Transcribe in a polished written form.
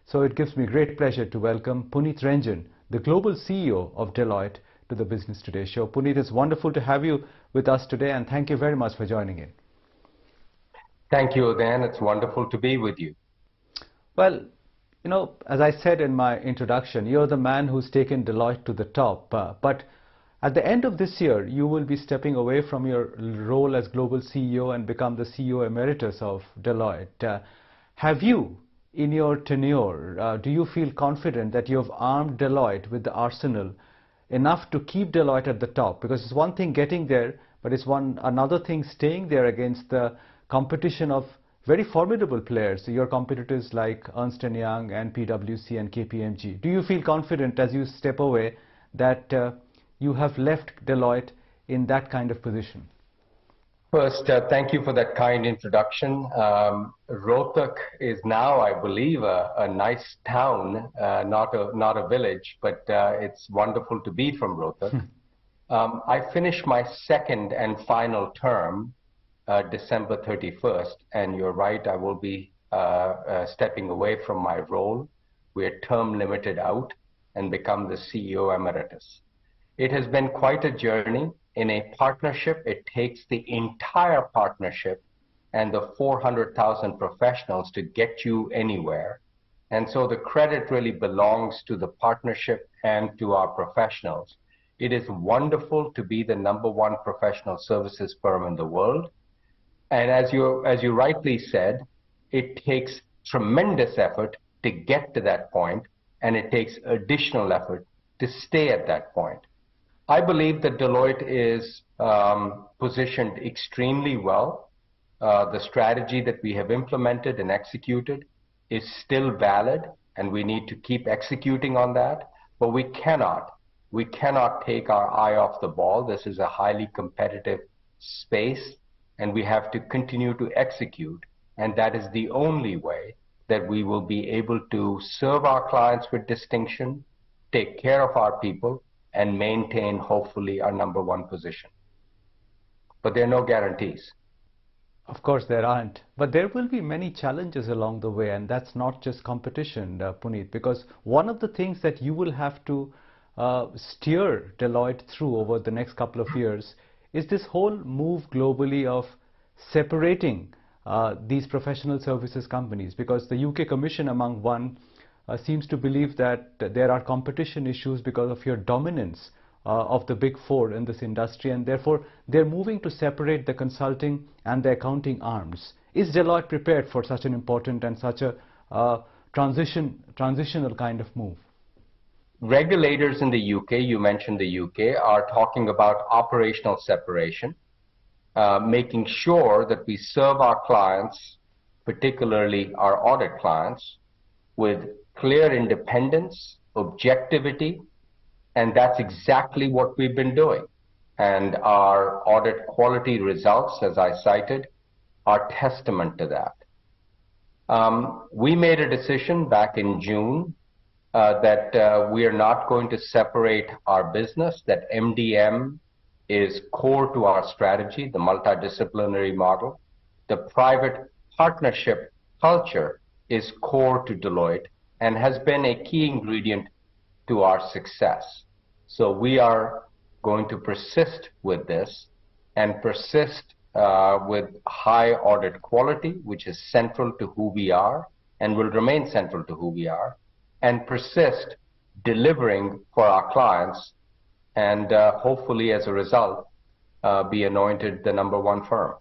So it gives me great pleasure to welcome Punit Renjen, the Global CEO of Deloitte, to the Business Today show. Punit, it's wonderful to have you with us today, and thank you very much for joining in. Thank you, Udayan. It's wonderful to be with you. Well, you know, as I said in my introduction, you're the man who's taken Deloitte to the top. But at the end of this year, you will be stepping away from your role as Global CEO and become the CEO Emeritus of Deloitte. Have you, in your tenure, do you feel confident that you have armed Deloitte with the arsenal enough to keep Deloitte at the top? Because it's one thing getting there, but it's another thing staying there against the competition of very formidable players, your competitors like Ernst & Young and PwC and KPMG. Do you feel confident as you step away that you have left Deloitte in that kind of position? First, thank you for that kind introduction. Rohtak is now, I believe, a nice town, not a village, but it's wonderful to be from Rohtak. I finished my second and final term December 31st, and you're right, I will be stepping away from my role. We're term limited out and become the CEO Emeritus. It has been quite a journey. In a partnership, it takes the entire partnership and the 400,000 professionals to get you anywhere. And so the credit really belongs to the partnership and to our professionals. It is wonderful to be the #1 professional services firm in the world. And as you rightly said, it takes tremendous effort to get to that point, and it takes additional effort to stay at that point. I believe that Deloitte is positioned extremely well. The strategy that we have implemented and executed is still valid, and we need to keep executing on that. But we cannot take our eye off the ball. This is a highly competitive space, and we have to continue to execute. And that is the only way that we will be able to serve our clients with distinction, take care of our people, and maintain, hopefully, our #1 position. But there are no guarantees. Of course, there aren't. But there will be many challenges along the way, and that's not just competition, Punit, because one of the things that you will have to steer Deloitte through over the next couple of years is this whole move globally of separating these professional services companies, because the UK Commission, among one, seems to believe that there are competition issues because of your dominance of the big four in this industry, and therefore they're moving to separate the consulting and the accounting arms. Is Deloitte prepared for such an important and such a transitional kind of move? Regulators in the UK, you mentioned the UK, are talking about operational separation, making sure that we serve our clients, particularly our audit clients, with clear independence, objectivity, and that's exactly what we've been doing. And our audit quality results, as I cited, are testament to that. We made a decision back in June that we are not going to separate our business, that MDM is core to our strategy, the multidisciplinary model. The private partnership culture is core to Deloitte and has been a key ingredient to our success. So we are going to persist with this and persist with high audit quality, which is central to who we are and will remain central to who we are, and persist delivering for our clients, and hopefully as a result be anointed the #1 firm.